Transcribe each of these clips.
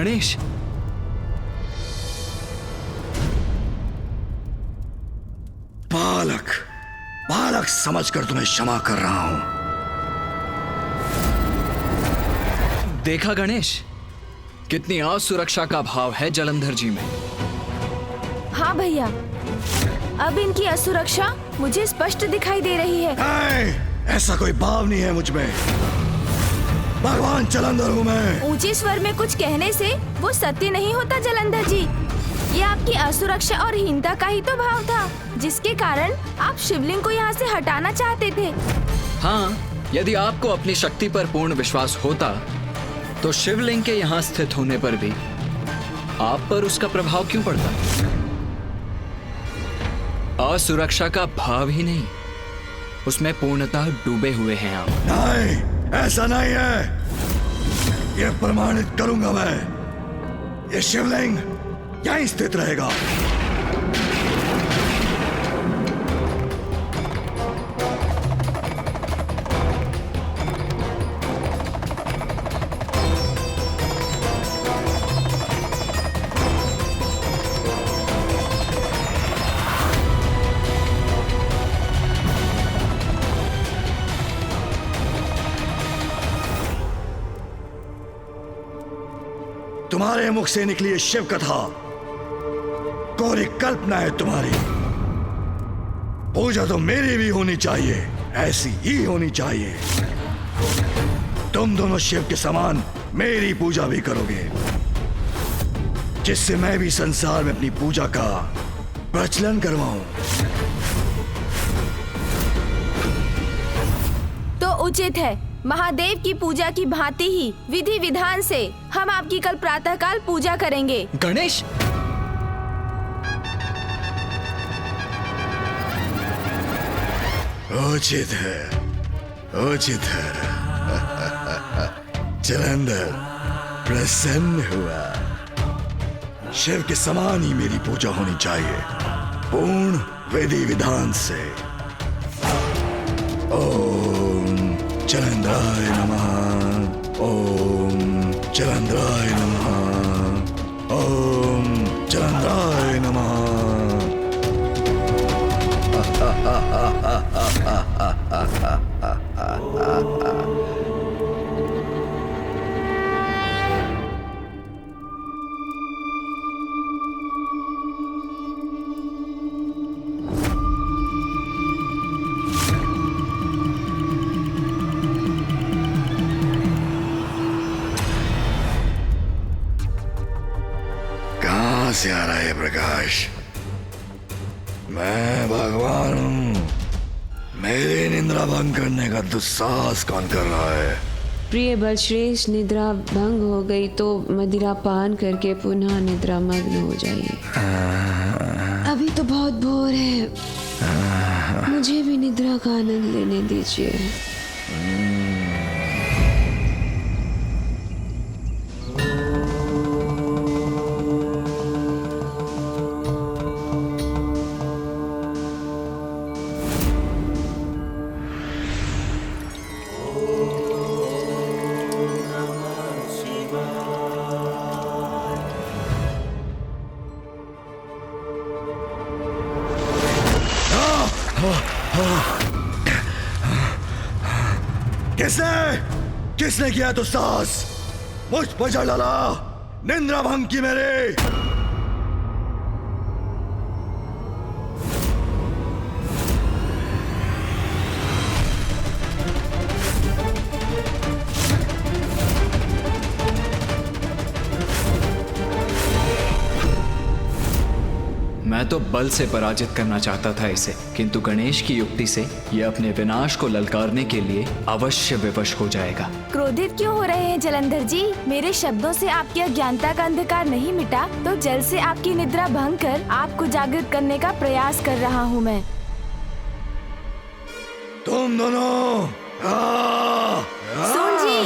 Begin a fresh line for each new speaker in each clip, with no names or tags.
गणेश,
बालक बालक समझकर तुम्हें क्षमा कर रहा हूं।
देखा गणेश, कितनी असुरक्षा का भाव है जलंधर जी में।
हाँ भैया, अब इनकी असुरक्षा मुझे स्पष्ट दिखाई दे रही है।
नहीं, ऐसा कोई भाव नहीं है मुझ में। भगवान जलंधर हूं मैं।
ऊंचे स्वर में कुछ कहने से वो सत्य नहीं होता जलंधर जी। ये आपकी असुरक्षा और हीनता का ही तो भाव था, जिसके कारण आप शिवलिंग को यहाँ से हटाना चाहते थे।
हाँ, यदि आपको अपनी शक्ति पर पूर्ण विश्वास होता तो शिवलिंग के यहाँ स्थित होने पर भी आप पर उसका प्रभाव क्यों पड़ता? असुरक्षा का भाव ही नहीं, उसमें पूर्णतः डूबे हुए हैं आप।
नहीं, ऐसा नहीं है। ये प्रमाणित करूंगा मैं। ये शिवलिंग यहीं स्थित रहेगा। तुम्हारे मुख से निकली शिव कथा कोरी कल्पना है तुम्हारी। पूजा तो मेरी भी होनी चाहिए, ऐसी ही होनी चाहिए। तुम दोनों शिव के समान मेरी पूजा भी करोगे, जिससे मैं भी संसार में अपनी पूजा का प्रचलन करवाऊं।
तो उचित है, महादेव की पूजा की भांति ही विधि विधान से हम आपकी कल प्रातःकाल पूजा करेंगे।
गणेश,
उचित है, उचित है। जलंधर प्रसन्न हुआ। शिव के समान ही मेरी पूजा होनी चाहिए, पूर्ण विधि विधान से। ओम जलंधराय नमः। ओम जलंधराय नमः। ओम जलंधराय नमः। कहां से आ रहा है प्रकाश? मैं भगवान हूं। मेरी निद्रा भंग करने का दुस्साहस कौन कर रहा है?
प्रिय बलश्रेष्ठ, निद्रा भंग हो गई तो मदिरा पान करके पुनः निद्रा मग्न हो जाइए। अभी तो बहुत भोर है, मुझे भी निद्रा का आनंद लेने दीजिए।
किसने किया तो साहस? मुझ पर जड़ डाला, निद्रा भंग की मेरे।
मैं तो बल से पराजित करना चाहता था इसे, किंतु गणेश की युक्ति से यह अपने विनाश को ललकारने के लिए अवश्य विवश हो जाएगा।
क्रोधित क्यों हो रहे हैं जलंधर जी? मेरे शब्दों से आपकी अज्ञानता का अंधकार नहीं मिटा तो जल से आपकी निद्रा भंग कर आपको जागृत करने का प्रयास कर रहा हूँ मैं।
तुम दोनों
सुन जी,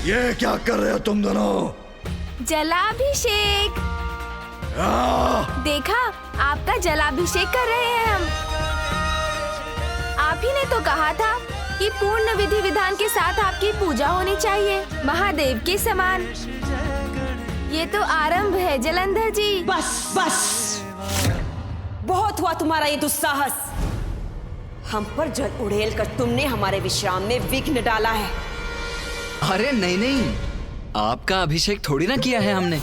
ये क्या कर रहे हो तुम दोनों?
जलाभिषेक। देखा, आपका जलाभिषेक कर रहे हैं हम। आप ही ने तो कहा था कि पूर्ण विधि विधान के साथ आपकी पूजा होनी चाहिए, महादेव के समान। ये तो आरंभ है जलंधर जी।
बस बस, बहुत हुआ तुम्हारा ये दुस्साहस। हम पर जल उड़ेल कर तुमने हमारे विश्राम में विघ्न डाला है।
अरे नहीं नहीं, आपका अभिषेक थोड़ी ना किया है हमने,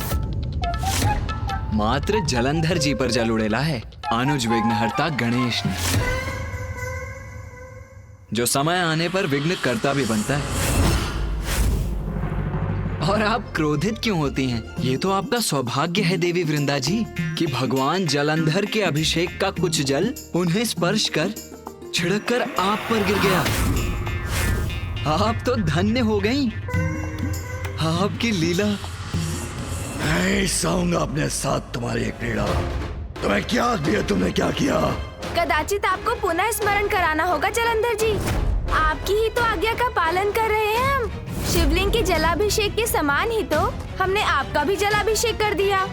मात्र जलंधर जी पर जल उड़ेला है अनुज विघ्नहर्ता गणेश ने, जो समय आने पर विघ्न करता भी बनता है। और आप क्रोधित क्यों होती हैं? ये तो आपका सौभाग्य है देवी वृंदा जी कि भगवान जलंधर के अभिषेक का कुछ जल उन्हें स्पर्श कर छिड़क कर आप पर गिर गया। आप तो धन्य हो गईं। आपकी लीला।
मैं साऊंगा अपने साथ तुम्हारी एक क्रीड़ा। तुम्हें क्या दिया, तुमने क्या किया?
कदाचित आपको पुनः स्मरण कराना होगा जलंधर जी। आपकी ही तो आज्ञा का पालन कर रहे हैं हम। शिवलिंग के जलाभिषेक के समान ही तो हमने आपका भी जलाभिषेक कर दिया।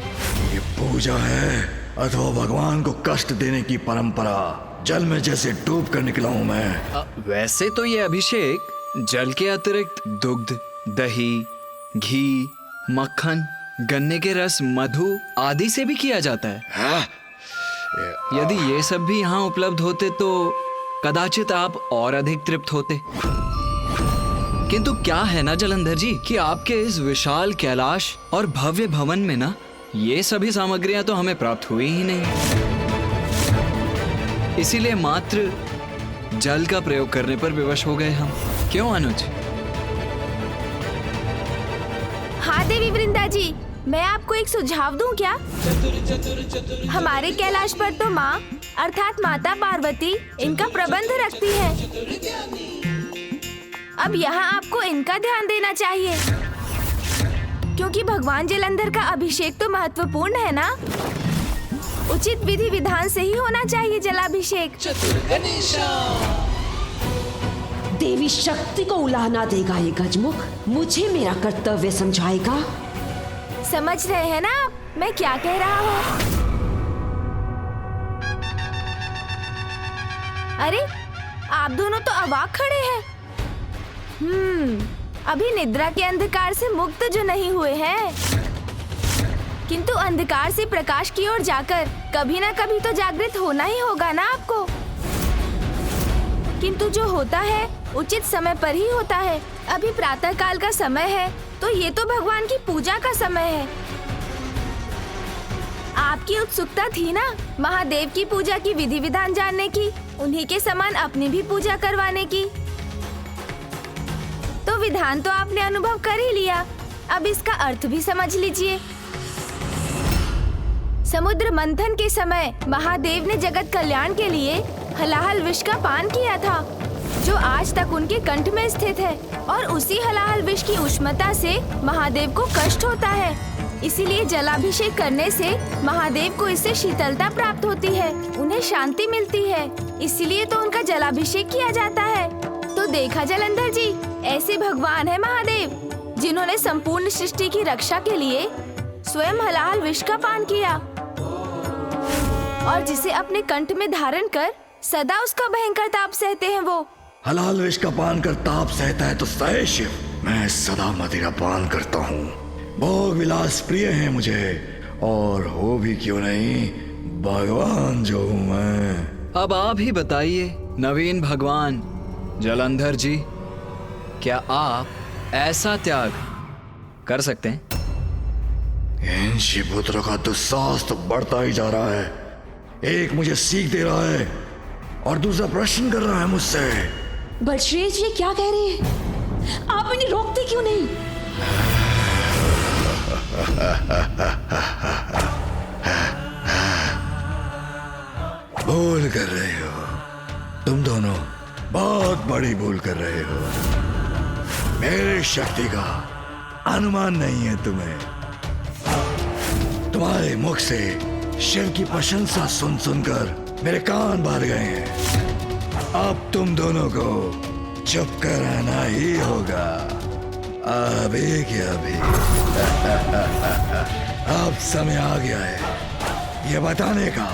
ये पूजा है अथवा भगवान को कष्ट देने की परंपरा? जल में जैसे डूब कर निकला हूँ मैं।
वैसे तो ये अभिषेक जल के अतिरिक्त दुग्ध, दही, घी, मक्खन, गन्ने के रस, मधु आदि से भी किया जाता है। यदि ये सब भी यहाँ उपलब्ध होते तो कदाचित आप और अधिक तृप्त होते। किंतु क्या है ना जलंधर जी कि आपके इस विशाल कैलाश और भव्य भवन में ना ये सभी सामग्रियां तो हमें प्राप्त हुई ही नहीं। इसीलिए मात्र जल का प्रयोग करने पर विवश हो गए हम। क्यों अनुज?
हाँ देवी वृंदा जी, मैं आपको एक सुझाव दूं क्या? हमारे कैलाश पर तो माँ अर्थात माता पार्वती इनका प्रबंध रखती है। अब यहाँ आपको इनका ध्यान देना चाहिए, क्योंकि भगवान जलंधर का अभिषेक तो महत्वपूर्ण है ना। उचित विधि विधान से ही होना चाहिए जलाभिषेक।
देवी शक्ति को उलाहना देगा ये गजमुख, मुझे मेरा कर्तव्य समझाएगा।
समझ रहे हैं ना आप मैं क्या कह रहा हूँ? अरे आप दोनों तो अवाक खड़े हैं। अभी निद्रा के अंधकार से मुक्त जो नहीं हुए हैं, किंतु अंधकार से प्रकाश की ओर जाकर कभी ना कभी तो जागृत होना ही होगा ना आपको। किंतु जो होता है उचित समय पर ही होता है। अभी प्रातः काल का समय है तो ये तो भगवान की पूजा का समय है। आपकी उत्सुकता थी ना महादेव की पूजा की विधि विधान जानने की, उन्हीं के समान अपनी भी पूजा करवाने की। तो विधान तो आपने अनुभव कर ही लिया, अब इसका अर्थ भी समझ लीजिए। समुद्र मंथन के समय महादेव ने जगत कल्याण के लिए हलाहल विष का पान किया था, जो आज तक उनके कंठ में स्थित है। और उसी हलाहल विष की उष्णता से महादेव को कष्ट होता है। इसीलिए जलाभिषेक करने से महादेव को इससे शीतलता प्राप्त होती है, उन्हें शांति मिलती है। इसीलिए तो उनका जलाभिषेक किया जाता है। तो देखा जलंधर जी, ऐसे भगवान है महादेव जिन्होंने संपूर्ण सृष्टि की रक्षा के लिए स्वयं हलाहल विष का पान किया और जिसे अपने कंठ में धारण कर सदा उसका भयंकर ताप सहते हैं। वो
हलाल विष का पान कर ताप सहता है तो सहे शिव। मैं सदा मदिरा पान करता हूँ, भोग विलास प्रिय है मुझे, और हो भी क्यों नहीं भगवान जो हूँ मैं।
अब आप ही बताइए नवीन भगवान जलंधर जी, क्या आप ऐसा त्याग कर सकते हैं?
इन शिवपुत्रों का दुस्साहस तो बढ़ता ही जा रहा है। एक मुझे सीख दे रहा है और दूसरा प्रश्न कर रहा है मुझसे।
बलश्रेष्ठ ये क्या कह रहे हैं? आप इन्हें रोकते क्यों नहीं?
भूल कर रहे हो तुम दोनों, बहुत बड़ी भूल कर रहे हो। मेरी शक्ति का अनुमान नहीं है तुम्हें। तुम्हारे मुख से शिव की प्रशंसा सुन सुनकर मेरे कान भर गए हैं। अब तुम दोनों को चुप कर रहना ही होगा, अभी क्या अभी। अब समय आ गया है ये बताने का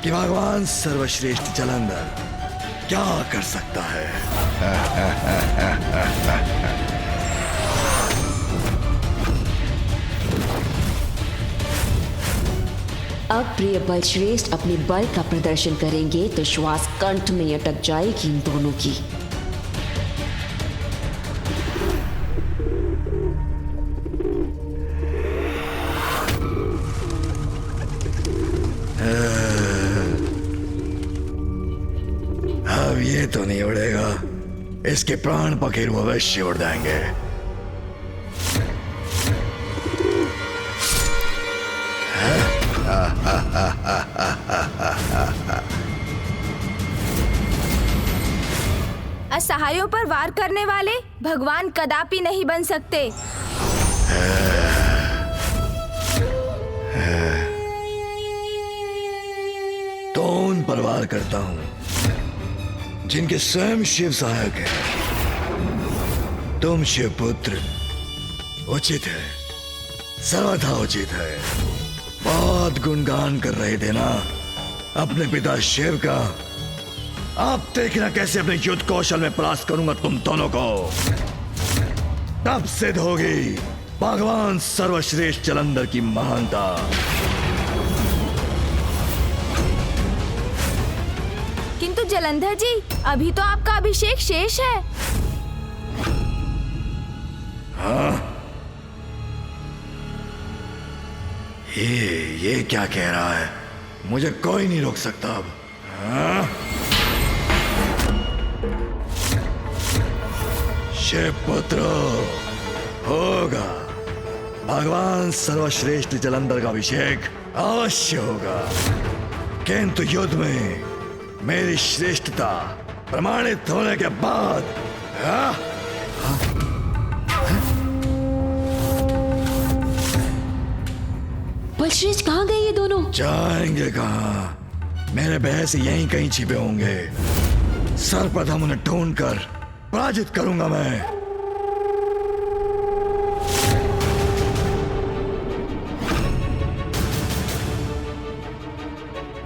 कि भगवान सर्वश्रेष्ठ जलंधर क्या कर सकता है।
अब प्रिय बलश्रेष्ठ अपने बल का प्रदर्शन करेंगे तो श्वास कंठ में अटक जाएगी इन दोनों की।
अब ये तो नहीं उड़ेगा, इसके प्राण पखेरु अवश्य उड़ जाएंगे।
असहायों पर वार करने वाले भगवान कदापि नहीं बन सकते।
तो उन पर वार करता हूं जिनके स्वयं शिव सहायक है। तुम शिव पुत्र उचित है, सर्वथा उचित है। बहुत गुणगान कर रहे थे ना अपने पिता शिव का। अब देखना कैसे अपने युद्ध कौशल में परास्त करूंगा तुम दोनों को। तब सिद्ध होगी भगवान सर्वश्रेष्ठ जलंधर की महानता।
किंतु जलंधर जी, अभी तो आपका अभिषेक शेष है।
हाँ? ये क्या कह रहा है? मुझे कोई नहीं रोक सकता अब। हाँ? शिव पुत्र होगा, भगवान सर्वश्रेष्ठ जलंधर का अभिषेक अवश्य होगा। किंतु युद्ध में मेरी श्रेष्ठता प्रमाणित होने के बाद
बलश्रेष्ठ कहाँ गए ये दोनों?
जाएंगे कहाँ? मेरे बहस यहीं कहीं छिपे होंगे। सर्वप्रथम उन्हें ढूंढकर पराजित करूंगा मैं।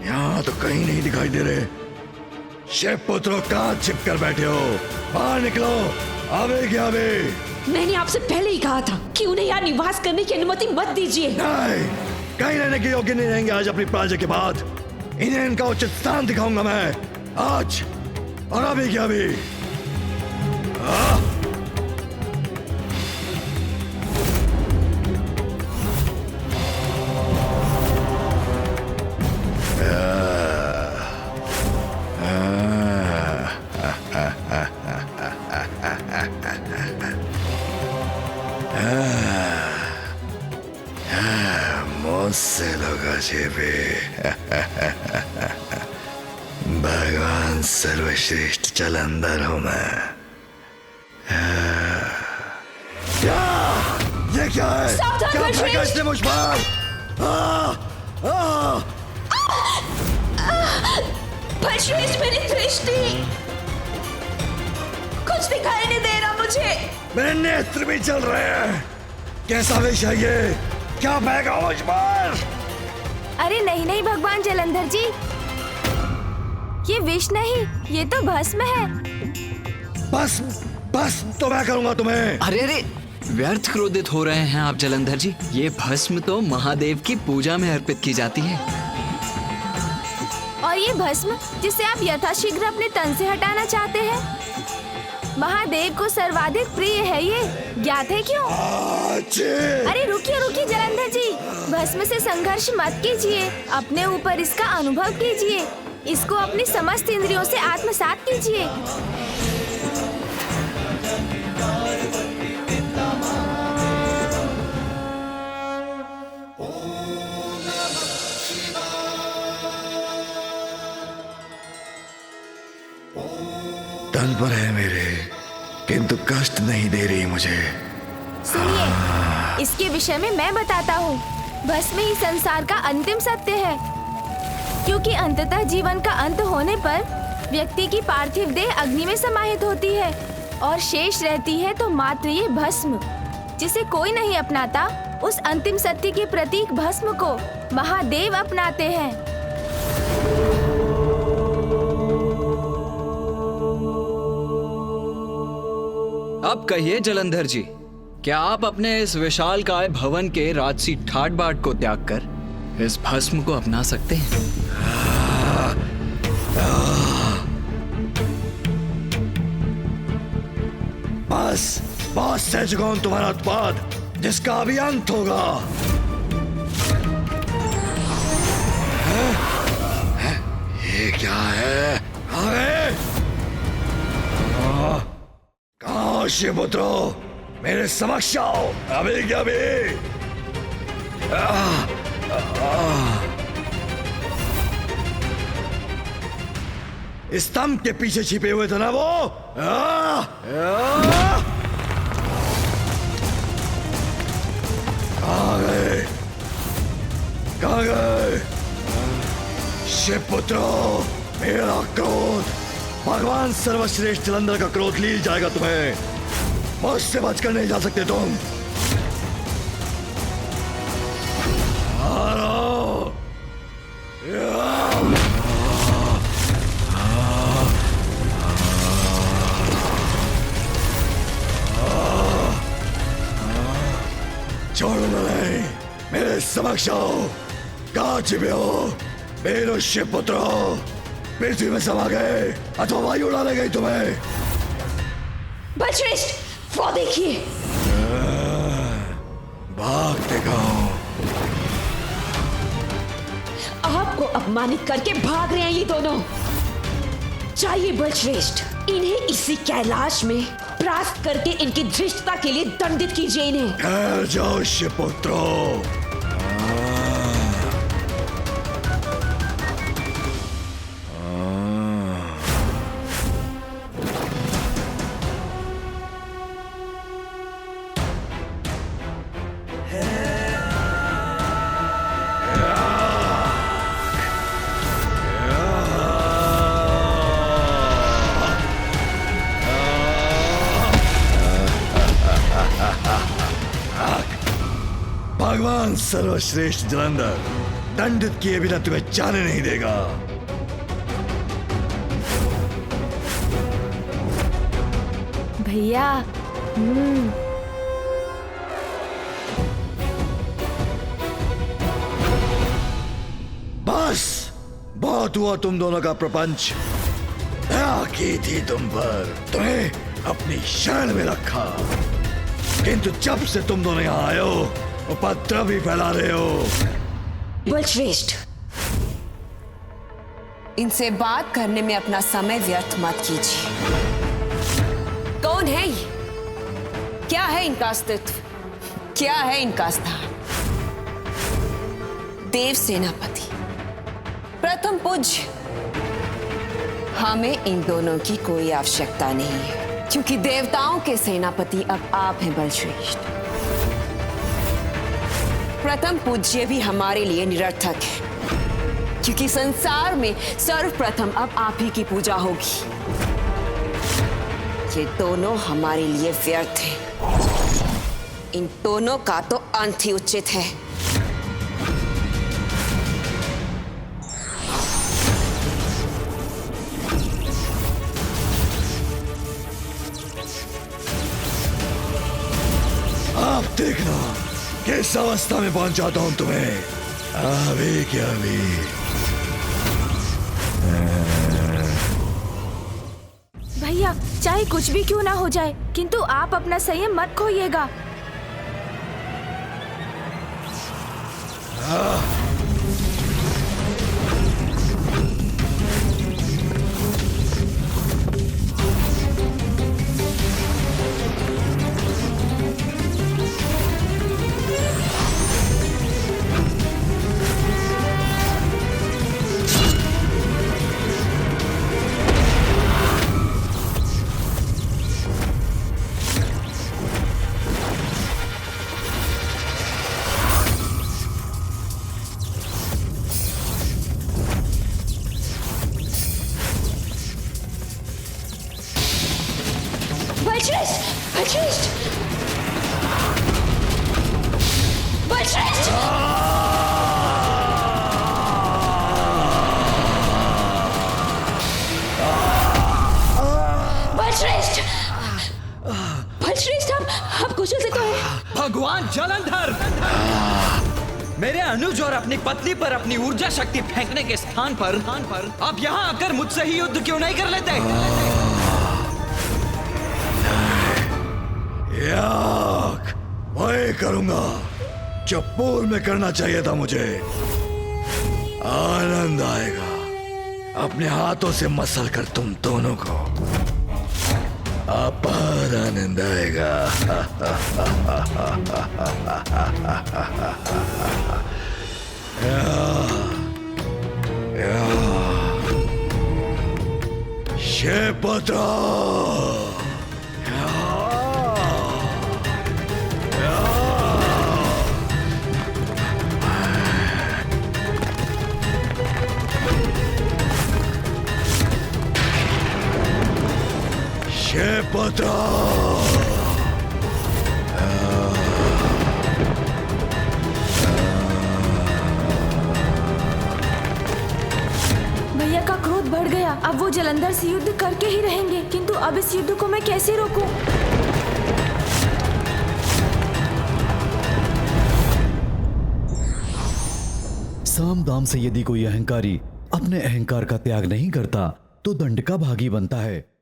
यहां तो कहीं नहीं दिखाई दे रहे। शिव पुत्रों, कहां छिप कर बैठे हो? बाहर निकलो, आवे क्या आवे।
मैंने आपसे पहले ही कहा था कि उन्हें यहाँ निवास करने की अनुमति मत दीजिए।
नहीं, कहीं रहने के योग्य नहीं रहेंगे आज अपनी पराजय के बाद। इन्हें इनका उचित स्थान दिखाऊंगा मैं आज और अभी क्या अभी। मुझसे लोगा छिपे। भगवान सर्वश्रेष्ठ जलंधर हूं मैं। ये क्या है? क्या फेंका इसने मुझ पर?
बलश्रेष्ठ, मेरी दृष्टि, कुछ दिखाई नहीं दे रहा मुझे।
मेरे नेत्र भी चल रहे हैं। कैसा विष है ये? क्या फेंका मुझ पर?
अरे नहीं नहीं भगवान जलंधर जी, ये विष नहीं, ये तो भस्म है।
बस बस तो मैं करूंगा तुम्हें।
अरे अरे, व्यर्थ क्रोधित हो रहे हैं आप जलंधर जी। ये भस्म तो महादेव की पूजा में अर्पित की जाती है।
और ये भस्म जिसे आप यथाशीघ्र अपने तन से हटाना चाहते हैं, महादेव को सर्वाधिक प्रिय है। ये ज्ञात है क्यों? अरे रुकिए रुकिए जलंधर जी, भस्म से संघर्ष मत कीजिए। अपने ऊपर इसका अनुभव कीजिए। इसको अपनी समस्त इंद्रियों से आत्मसात कीजिए।
तन पर है मेरे, किंतु कष्ट नहीं दे रही मुझे।
सुनिए, इसके विषय में मैं बताता हूँ। भस्म ही संसार का अंतिम सत्य है, क्योंकि अंततः जीवन का अंत होने पर व्यक्ति की पार्थिव देह अग्नि में समाहित होती है और शेष रहती है तो मात्र ये भस्म, जिसे कोई नहीं अपनाता उस अंतिम सत्य के प्रतीक भस्म को महादेव अपनाते हैं।
अब कहिए जलंधर जी, क्या आप अपने इस विशालकाय भवन के राजसी ठाट बाट को त्याग कर इस भस्म को अपना सकते हैं?
बस सह चुका हूं तुम्हारा उत्पाद, जिसका अभी अंत होगा। ये क्या है? कहाँ शिवपुत्रो, मेरे समक्ष आओ अभी क्या अभी। स्तंभ के पीछे छिपे हुए थे ना वो। कहाँ गए? कहाँ गए? शिवपुत्रो, मेरा क्रोध, भगवान सर्वश्रेष्ठ जलंधर का क्रोध लील जाएगा तुम्हें। मुझसे बचकर नहीं जा सकते तुम। छोड़ो नहीं, मेरे समक्ष आओ। कहाँ छिपे हो मेरे शिवपुत्रो? पृथ्वी में समा गए अथवा वायु उड़ा ले गई तुम्हें?
बलश्रेष्ठ, वो देखिए।
भाग दिखाओ।
आपको अपमानित करके भाग रहे हैं ये दोनों। चाहिए बलश्रेष्ठ, इन्हें इसी कैलाश में परास्त करके इनकी धृष्टता के लिए दंडित कीजिए इन्हें।
ठहर जाओ शिवपुत्रो। भगवान सर्वश्रेष्ठ जलंधर दंडित किए बिना तुम्हें जाने नहीं देगा।
भैया,
बस बहुत हुआ तुम दोनों का प्रपंच। दया की थी तुम पर, तुम्हें अपनी शरण में रखा, किंतु जब से तुम दोनों यहाँ आए हो उपद्रव भी फैला रहे हो।
बलश्रेष्ठ, इनसे बात करने में अपना समय व्यर्थ मत कीजिए। कौन है ये? क्या है इनका अस्तित्व? क्या है इनका स्थान? देव सेनापति, प्रथम पूज्य, हमें इन दोनों की कोई आवश्यकता नहीं है, क्योंकि देवताओं के सेनापति अब आप हैं बलश्रेष्ठ। प्रथम पूज्य भी हमारे लिए निरर्थक है, क्योंकि संसार में सर्वप्रथम अब आप ही की पूजा होगी। ये दोनों हमारे लिए व्यर्थ हैं। इन दोनों का तो अंत ही उचित है।
आप देखना किस अवस्था में पहुंचाता हूं तुम्हें। अभी क्या अभी।
भैया, चाहे कुछ भी क्यों ना हो जाए, किंतु आप अपना संयम मत खोइएगा।
भगवान जलंधर, मेरे अनुज और अपनी पत्नी पर अपनी ऊर्जा शक्ति फेंकने के स्थान पर आप यहाँ आकर मुझसे ही युद्ध क्यों नहीं कर लेते?
याक, वही करूंगा जो पूर्व में करना चाहिए था मुझे। आनंद आएगा अपने हाथों से मसल कर तुम दोनों को, अपार आनंद आएगा। शेपत्रा, शेपत्रा,
भैया का क्रोध बढ़ गया। अब वो जलंधर से युद्ध करके ही रहेंगे, किंतु अब इस युद्ध को मैं कैसे रोकूं?
साम दाम से यदि कोई अहंकारी अपने अहंकार का त्याग नहीं करता तो दंड का भागी बनता है।